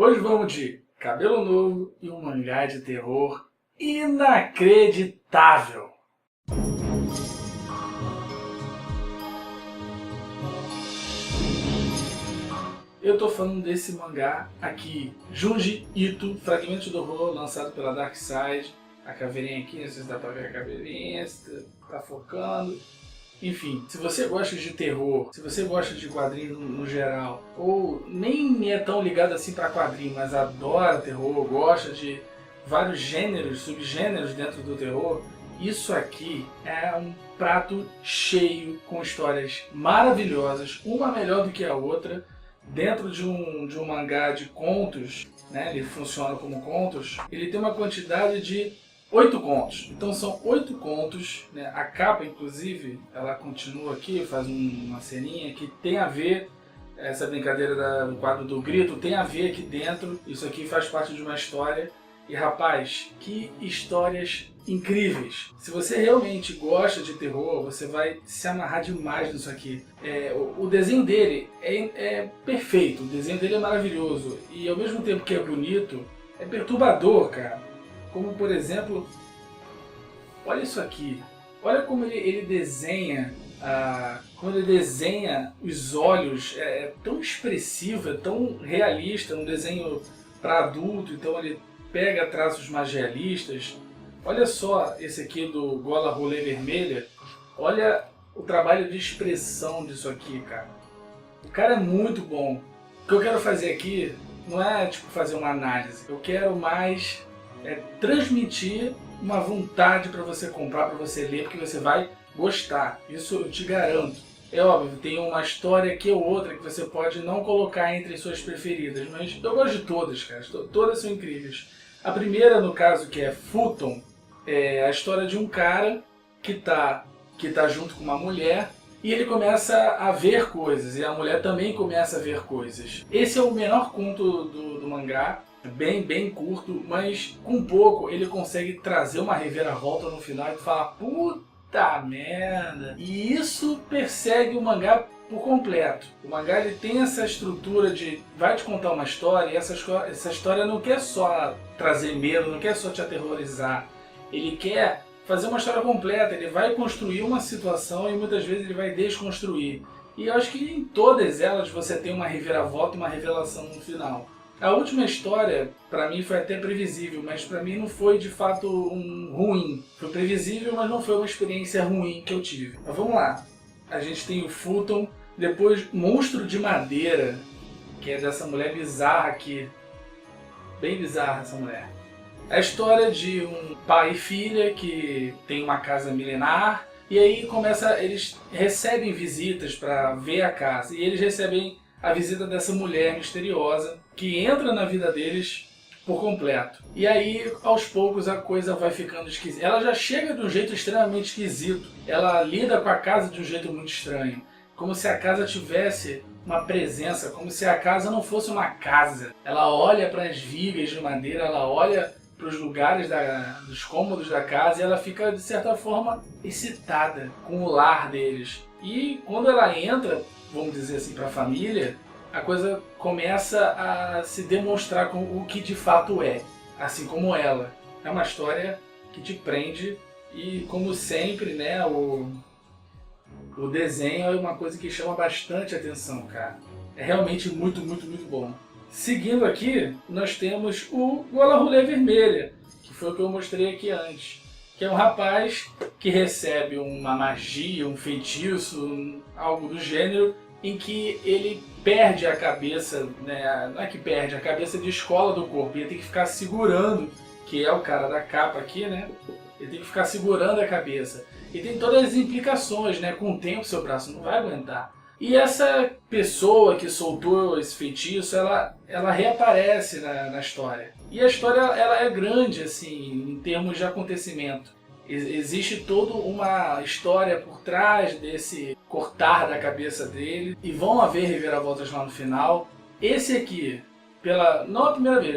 Hoje vamos de cabelo novo e um mangá de terror inacreditável. Eu tô falando desse mangá aqui, Junji Ito, Fragmentos do Horror, lançado pela Dark Side. A caveirinha aqui, não sei se dá pra ver a caveirinha, se tá focando. Enfim, se você gosta de terror, se você gosta de quadrinhos no geral, ou nem é tão ligado assim para quadrinho, mas adora terror, gosta de vários gêneros, subgêneros dentro do terror, isso aqui é um prato cheio com histórias maravilhosas, uma melhor do que a outra, dentro de um mangá de contos, né? Ele funciona como contos, ele tem uma quantidade de 8 contos. Então são 8 contos, né? A capa, inclusive, ela continua aqui, faz uma ceninha que tem a ver, essa brincadeira do quadro do grito, tem a ver aqui dentro. Isso aqui faz parte de uma história. E rapaz, que histórias incríveis! Se você realmente gosta de terror, você vai se amarrar demais nisso aqui. O desenho dele é perfeito, o desenho dele é maravilhoso. E ao mesmo tempo que é bonito, é perturbador, cara. Como, por exemplo, olha isso aqui. Olha como ele desenha, quando ele desenha os olhos, é tão expressivo, é tão realista, um desenho para adulto, então ele pega traços mais realistas. Olha só esse aqui do Gola Rolê Vermelha, olha o trabalho de expressão disso aqui, cara. O cara é muito bom. O que eu quero fazer aqui não é tipo fazer uma análise, eu quero mais transmitir uma vontade para você comprar, para você ler, porque você vai gostar. Isso eu te garanto. É óbvio, tem uma história aqui ou outra que você pode não colocar entre suas preferidas, mas eu gosto de todas, cara. Todas são incríveis. A primeira, no caso, que é Futon, é a história de um cara que tá junto com uma mulher e ele começa a ver coisas, e a mulher também começa a ver coisas. Esse é o menor conto do mangá. Bem curto, mas com pouco ele consegue trazer uma reviravolta no final e falar puta merda. E isso persegue o mangá por completo. O mangá ele tem essa estrutura de vai te contar uma história e essa história não quer só trazer medo, não quer só te aterrorizar. Ele quer fazer uma história completa, ele vai construir uma situação e muitas vezes ele vai desconstruir. E eu acho que em todas elas você tem uma reviravolta e uma revelação no final. A última história, pra mim, foi até previsível, mas pra mim não foi de fato ruim. Foi previsível, mas não foi uma experiência ruim que eu tive. Mas vamos lá. A gente tem o Futon, depois Monstro de Madeira, que é dessa mulher bizarra aqui. Bem bizarra essa mulher. É a história de um pai e filha que tem uma casa milenar, e aí eles recebem visitas pra ver a casa, e eles recebem a visita dessa mulher misteriosa que entra na vida deles por completo. E aí, aos poucos, a coisa vai ficando esquisita. Ela já chega de um jeito extremamente esquisito. Ela lida com a casa de um jeito muito estranho. Como se a casa tivesse uma presença, como se a casa não fosse uma casa. Ela olha para as vigas de madeira, ela olha para os lugares dos cômodos da casa e ela fica, de certa forma, excitada com o lar deles. E quando ela entra, vamos dizer assim, para a família, a coisa começa a se demonstrar com o que de fato é, assim como ela. É uma história que te prende e, como sempre, né, o desenho é uma coisa que chama bastante atenção, cara. É realmente muito bom. Seguindo aqui, nós temos o Gola Rolê Vermelha, que foi o que eu mostrei aqui antes. Que é um rapaz que recebe uma magia, um feitiço, algo do gênero, em que ele perde a cabeça, né? Não é que perde, a cabeça descola do corpo, e ele tem que ficar segurando, que é o cara da capa aqui, né? Ele tem que ficar segurando a cabeça. E tem todas as implicações, né? Com o tempo seu braço não vai aguentar. E essa pessoa que soltou esse feitiço, ela reaparece na história. E a história ela é grande, assim, em termos de acontecimento. Existe toda uma história por trás desse cortar da cabeça dele. E vão haver reviravoltas lá no final. Esse aqui, não a primeira vez,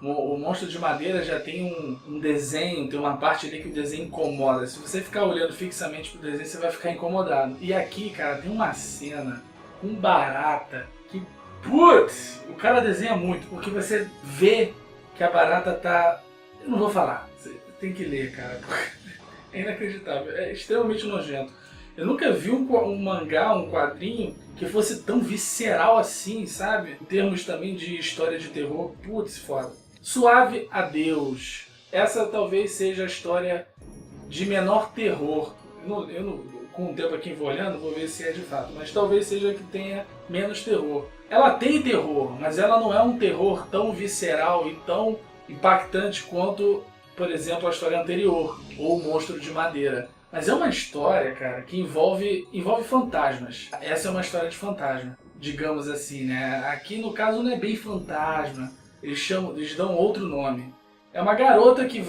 o monstro de madeira já tem um desenho, tem uma parte ali que o desenho incomoda. Se você ficar olhando fixamente pro desenho, você vai ficar incomodado. E aqui, cara, tem uma cena com barata que Putz, o cara desenha muito, porque você vê que a barata tá... Eu não vou falar, você tem que ler, cara. É inacreditável, é extremamente nojento. Eu nunca vi um mangá, um quadrinho, que fosse tão visceral assim, sabe? Em termos também de história de terror, putz, foda. Suave Adeus. Essa talvez seja a história de menor terror. Com o tempo aqui vou olhando, vou ver se é de fato, mas talvez seja a que tenha menos terror. Ela tem terror, mas ela não é um terror tão visceral e tão impactante quanto, por exemplo, a história anterior, ou o Monstro de Madeira. Mas é uma história, cara, que envolve fantasmas. Essa é uma história de fantasma, digamos assim, né? Aqui no caso não é bem fantasma, eles dão outro nome. É uma garota que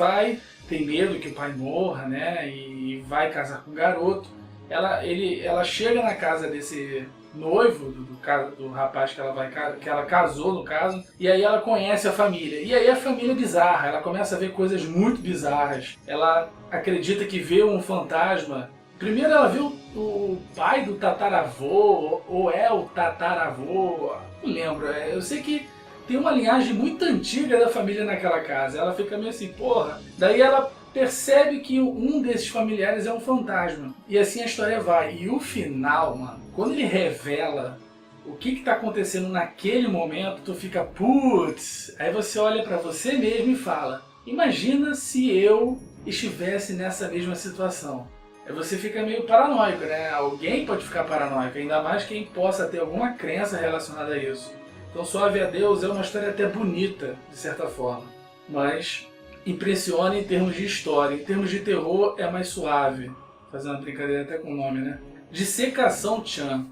tem medo que o pai morra, né? E vai casar com o garoto. Ela chega na casa desse noivo, do rapaz que ela casou, no caso, e aí ela conhece a família. E aí a família é bizarra, ela começa a ver coisas muito bizarras. Ela acredita que vê um fantasma. Primeiro ela vê o pai do tataravô, ou é o tataravô, não lembro. Eu sei que tem uma linhagem muito antiga da família naquela casa. Ela fica meio assim, porra. Daí ela percebe que um desses familiares é um fantasma. E assim a história vai. E o final, mano, quando ele revela o que tá acontecendo naquele momento, tu fica, putz. Aí você olha pra você mesmo e fala, imagina se eu estivesse nessa mesma situação. Aí você fica meio paranoico, né? Alguém pode ficar paranoico, ainda mais quem possa ter alguma crença relacionada a isso. Então Suave Adeus é uma história até bonita, de certa forma. Mas impressiona em termos de história. Em termos de terror é mais suave. Fazendo uma brincadeira até com o nome, né? Dissecação-chan.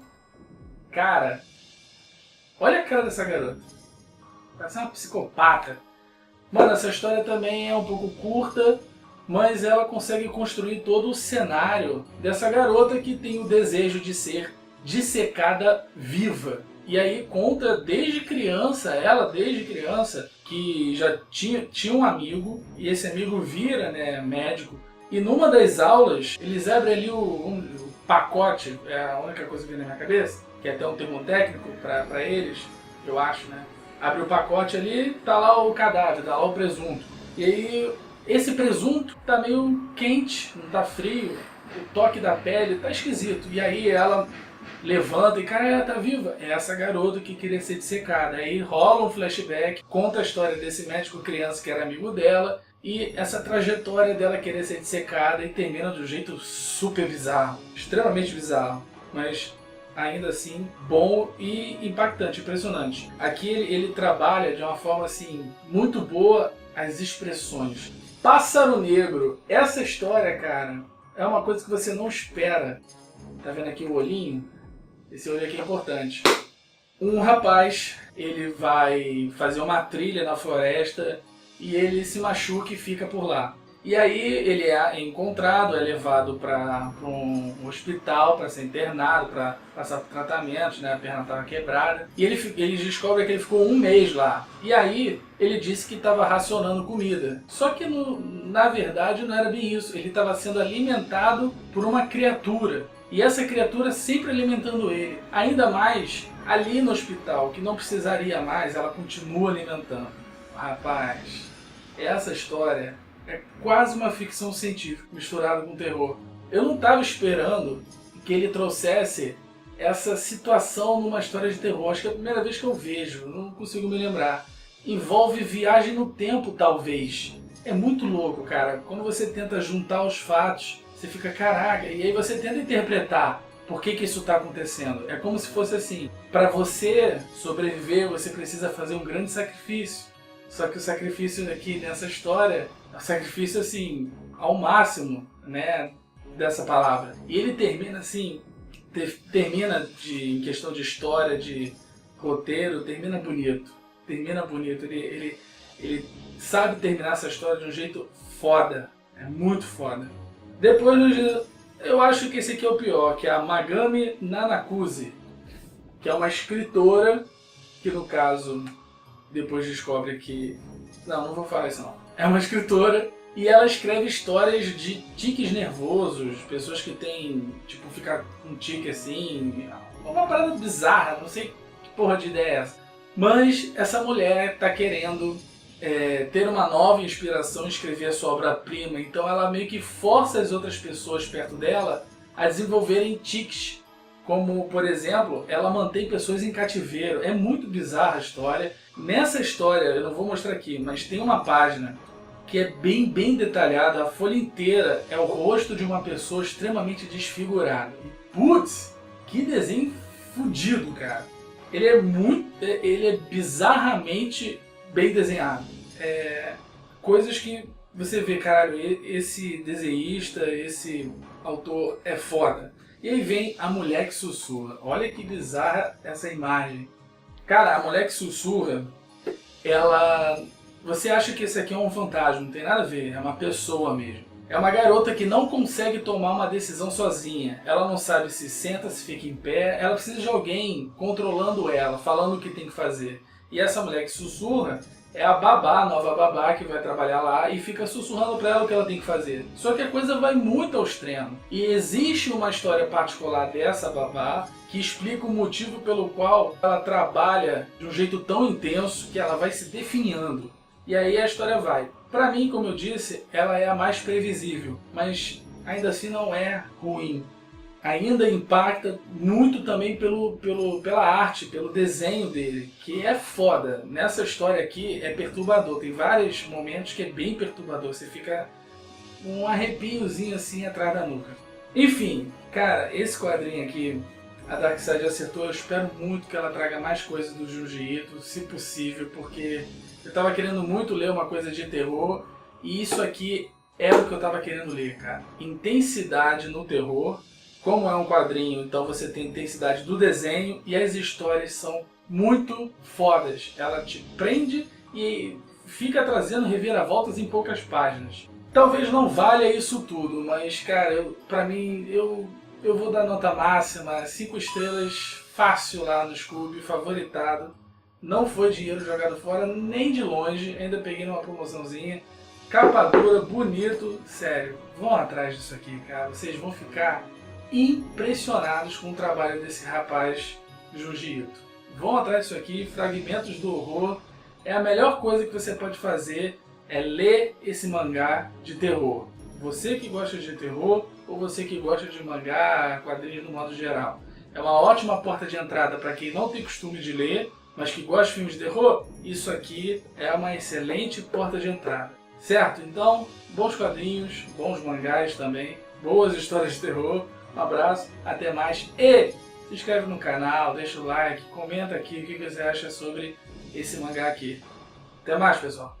Cara, olha a cara dessa garota. Parece uma psicopata. Mano, essa história também é um pouco curta, mas ela consegue construir todo o cenário dessa garota que tem o desejo de ser dissecada viva. E aí conta desde criança, que já tinha um amigo, e esse amigo vira, né, médico, e numa das aulas eles abrem ali o pacote, é a única coisa que vem na minha cabeça, que é até um termo técnico para eles, eu acho, né? Abre o pacote ali, tá lá o cadáver, tá lá o presunto. E aí esse presunto tá meio quente, não tá frio, o toque da pele tá esquisito. E aí ela levanta e, cara, ela tá viva. É essa garota que queria ser dissecada. Aí rola um flashback, conta a história desse médico criança que era amigo dela e essa trajetória dela querer ser dissecada e termina de um jeito super bizarro, extremamente bizarro, mas ainda assim bom e impactante, impressionante. Aqui ele trabalha de uma forma assim muito boa as expressões. Pássaro Negro, essa história, cara, é uma coisa que você não espera. Tá vendo aqui o olhinho? Esse olho aqui é importante. Um rapaz, ele vai fazer uma trilha na floresta e ele se machuca e fica por lá. E aí ele é encontrado, é levado para um hospital para ser internado, para passar por tratamentos, né? A perna estava quebrada. E ele descobre que ele ficou um mês lá. E aí ele disse que estava racionando comida. Só que na verdade não era bem isso. Ele estava sendo alimentado por uma criatura. E essa criatura sempre alimentando ele. Ainda mais ali no hospital, que não precisaria mais, ela continua alimentando. Rapaz, essa história é quase uma ficção científica misturada com terror. Eu não estava esperando que ele trouxesse essa situação numa história de terror. Acho que é a primeira vez que eu vejo, não consigo me lembrar. Envolve viagem no tempo, talvez. É muito louco, cara. Quando você tenta juntar os fatos, você fica, caraca, e aí você tenta interpretar por que isso está acontecendo. É como se fosse assim, para você sobreviver, você precisa fazer um grande sacrifício. Só que o sacrifício aqui nessa história é um sacrifício assim, ao máximo, né, dessa palavra. E ele termina assim, em questão de história, de roteiro, termina bonito. Ele sabe terminar essa história de um jeito foda. É muito foda. Depois, eu acho que esse aqui é o pior, que é a Magami Nanakuzi, que é uma escritora que, no caso, depois descobre que... Não vou falar isso não. É uma escritora e ela escreve histórias de tiques nervosos, pessoas que têm, tipo, ficar com um tique assim, uma parada bizarra, não sei porra de ideia é essa? Mas essa mulher tá querendo ter uma nova inspiração, escrever a sua obra-prima, então ela meio que força as outras pessoas perto dela a desenvolverem tiques, como, por exemplo, ela mantém pessoas em cativeiro. É muito bizarra a história. Nessa história, eu não vou mostrar aqui, mas tem uma página que é bem detalhada, a folha inteira é o rosto de uma pessoa extremamente desfigurada. E, putz, que desenho fudido, cara. Ele é bizarramente bem desenhado. Coisas que você vê, caralho, esse desenhista, esse autor é foda. E aí vem a mulher que sussurra. Olha que bizarra essa imagem. Cara, a mulher que sussurra, ela... Você acha que esse aqui é um fantasma, não tem nada a ver, é uma pessoa mesmo. É uma garota que não consegue tomar uma decisão sozinha. Ela não sabe se senta, se fica em pé. Ela precisa de alguém controlando ela, falando o que tem que fazer. E essa mulher que sussurra é a babá, a nova babá que vai trabalhar lá e fica sussurrando pra ela o que ela tem que fazer. Só que a coisa vai muito ao extremo. E existe uma história particular dessa babá que explica o motivo pelo qual ela trabalha de um jeito tão intenso que ela vai se definhando. E aí a história vai. Pra mim, como eu disse, ela é a mais previsível, mas ainda assim não é ruim. Ainda impacta muito também pela arte, pelo desenho dele, que é foda. Nessa história aqui é perturbador, tem vários momentos que é bem perturbador, você fica um arrepiozinho assim atrás da nuca. Enfim, cara, esse quadrinho aqui, a Darkside acertou, eu espero muito que ela traga mais coisas do Junji Ito, se possível, porque eu tava querendo muito ler uma coisa de terror, e isso aqui é o que eu tava querendo ler, cara. Intensidade no terror. Como é um quadrinho, então você tem intensidade do desenho e as histórias são muito fodas. Ela te prende e fica trazendo reviravoltas em poucas páginas. Talvez não valha isso tudo, mas cara, pra mim, eu vou dar nota máxima, 5 estrelas fácil lá no Scooby, favoritado. Não foi dinheiro jogado fora, nem de longe, ainda peguei numa promoçãozinha. Capa dura, bonito, sério, vão atrás disso aqui, cara, vocês vão ficar impressionados com o trabalho desse rapaz Junji Ito. Vão atrás disso aqui, Fragmentos do Horror. É a melhor coisa que você pode fazer, é ler esse mangá de terror. Você que gosta de terror ou você que gosta de mangá, quadrinhos no modo geral. É uma ótima porta de entrada para quem não tem costume de ler, mas que gosta de filmes de terror. Isso aqui é uma excelente porta de entrada. Certo? Então, bons quadrinhos, bons mangás também, boas histórias de terror. Um abraço, até mais e se inscreve no canal, deixa o like, comenta aqui o que você acha sobre esse mangá aqui. Até mais, pessoal!